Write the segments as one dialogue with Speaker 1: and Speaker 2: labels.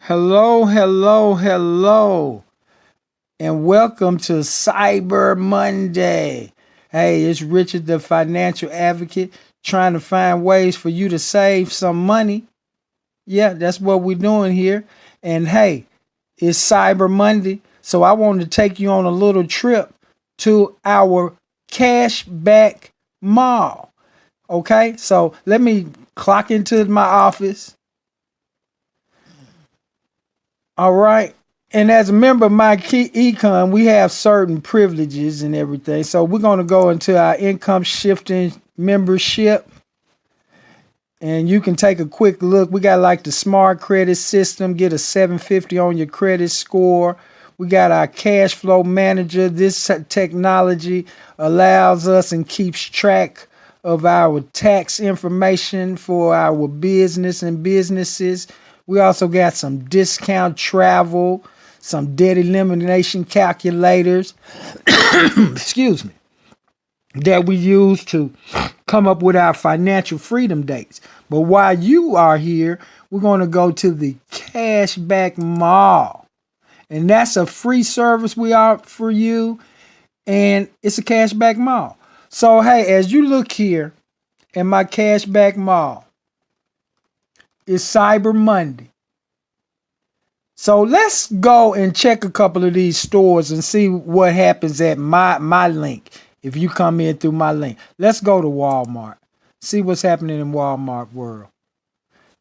Speaker 1: Hello, hello, hello, and welcome to Cyber Monday. Hey, it's Richard, the financial advocate, trying to find ways for you to save some money. Yeah, that's what we're doing here. And hey, it's Cyber Monday, so I wanted to take you on a little trip to our cashback mall. Okay, so let me clock into my office. All right. And as a member of Myecon, we have certain privileges and everything. So we're going to go into our income shifting membership. And you can take a quick look. We got like the smart credit system, get a 750 on your credit score. We got our cash flow manager. This technology allows us and keeps track of our tax information for our business and businesses. We also got some discount travel, some debt elimination calculators, excuse me, that we use to come up with our financial freedom dates. But while you are here, we're going to go to the Cashback Mall. And that's a free service we offer for you. And it's a Cashback Mall. So, hey, as you look here in my Cashback Mall, it's Cyber Monday. So let's go and check a couple of these stores and see what happens at my link. If you come in through my link, let's go to Walmart. See what's happening in Walmart world.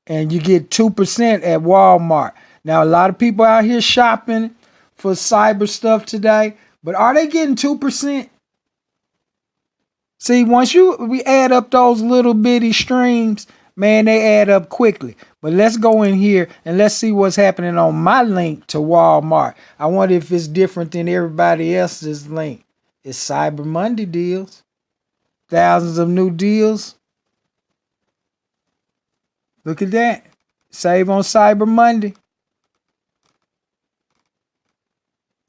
Speaker 1: And you get 2% at Walmart. Now, a lot of people out here shopping for cyber stuff today, but are they getting 2%? See, once we add up those little bitty streams, man, they add up quickly. But let's go in here and let's see what's happening on my link to Walmart. I wonder if it's different than everybody else's link. It's Cyber Monday deals. Thousands of new deals. Look at that. Save on Cyber Monday.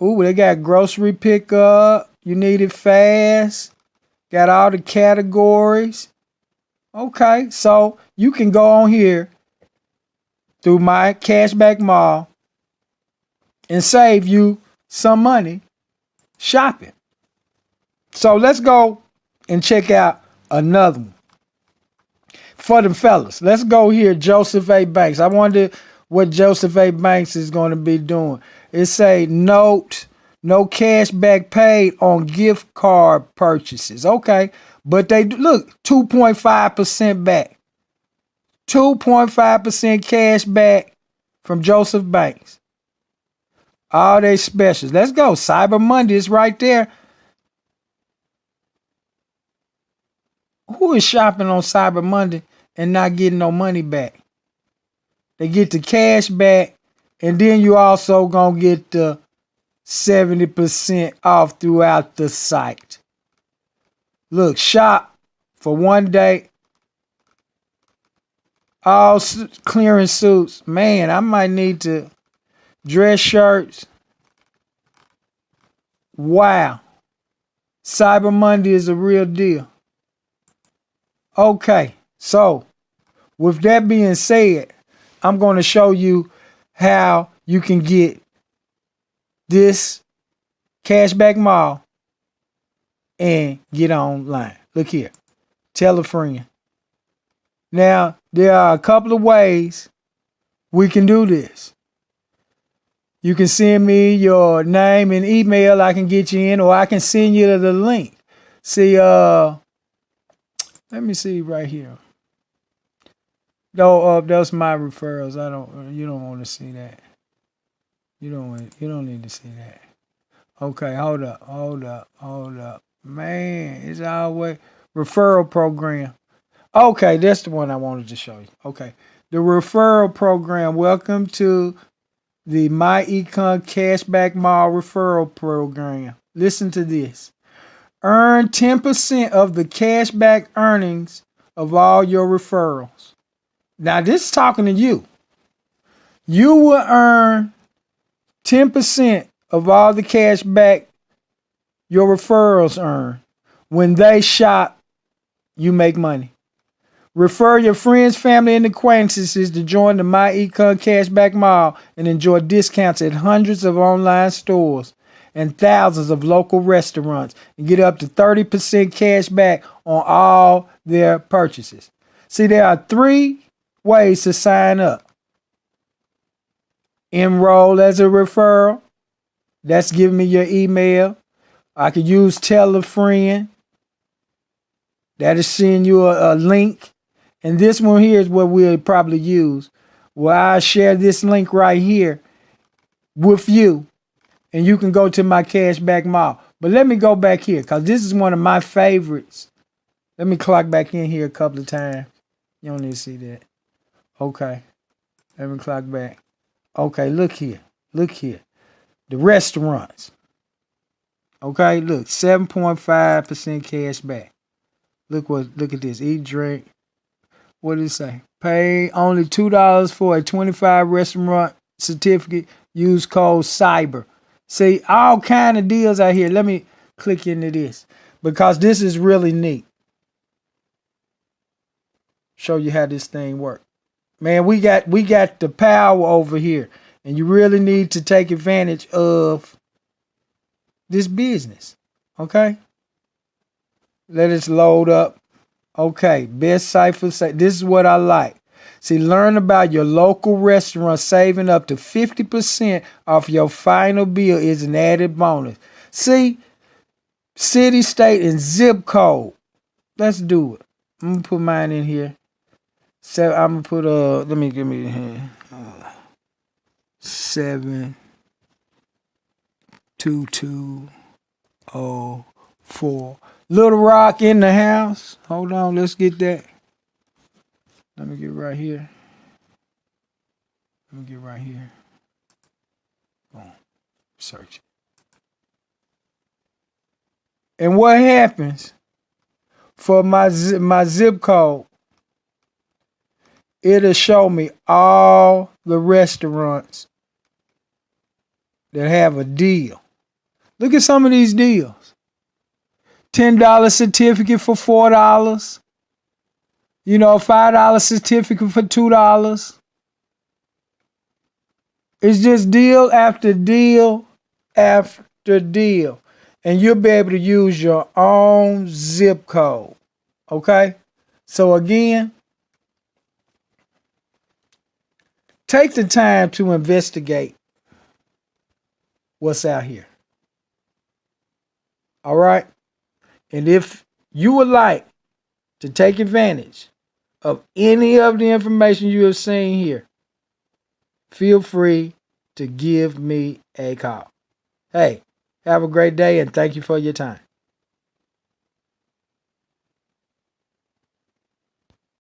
Speaker 1: Ooh, they got grocery pickup. You need it fast. Got all the categories. Okay, so you can go on here through my Cashback Mall and save you some money shopping. So let's go and check out another one. For the fellas, let's go here, Joseph A. Banks. I wonder what Joseph A. Banks is going to be doing. It say note, no cashback paid on gift card purchases. Okay, but they look 2.5% back. 2.5% cash back from Joseph Banks. All they specials. Let's go. Cyber Monday is right there. Who is shopping on Cyber Monday and not getting no money back? They get the cash back, and then you also gonna get the 70% off throughout the site. Look, shop for one day. All clearance suits. Man, I might need to dress shirts. Wow. Cyber Monday is a real deal. Okay, so with that being said, I'm going to show you how you can get this Cashback Mall and get online. Look here. Tell a friend. Now, there are a couple of ways we can do this. You can send me your name and email. I can get you in, or I can send you the link. See, let me see right here. No, those my referrals. You don't want to see that. You don't need to see that. Okay, hold up. Man, it's always referral program. Okay, that's the one I wanted to show you. Okay, the referral program. Welcome to the Myecon Cashback Mall referral program. Listen to this. Earn 10% of the cashback earnings of all your referrals. Now, this is talking to you. You will earn 10% of all the cash back your referrals earn. When they shop, you make money. Refer your friends, family, and acquaintances to join the Myecon Cashback Mall and enjoy discounts at hundreds of online stores and thousands of local restaurants and get up to 30% cash back on all their purchases. See, there are 3 ways to sign up. Enroll as a referral. That's giving me your email. I could use tell a friend. That'll send you a link. And this one here is what we'll probably use. Well, I share this link right here with you. And you can go to my Cashback Mall. But let me go back here because this is one of my favorites. Let me clock back in here a couple of times. You don't need to see that. Okay. Let me clock back. Okay, look here. Look here. The restaurants. Okay, look, 7.5% cash back. Look at this. Eat, drink. What did it say? Pay only $2 for a 25 restaurant certificate. Use code CYBER. See, all kind of deals out here. Let me click into this because this is really neat. Show you how this thing works. Man, we got the power over here, and you really need to take advantage of this business. Okay? Let us load up. Okay, best cipher. This is what I like. See, learn about your local restaurant. Saving up to 50% off your final bill is an added bonus. See, city, state, and zip code. Let's do it. I'm gonna put mine in here. So I'm gonna put let me give me here. 72204. Little Rock in the house. Hold on, let's get that. Let me get right here. Boom. Search it. And what happens for my zip code? It'll show me all the restaurants that have a deal. Look at some of these deals. $10 certificate for $4. You know, $5 certificate for $2. It's just deal after deal after deal. And you'll be able to use your own zip code. Okay? So again, take the time to investigate what's out here. All right? And if you would like to take advantage of any of the information you have seen here, feel free to give me a call. Hey, have a great day and thank you for your time.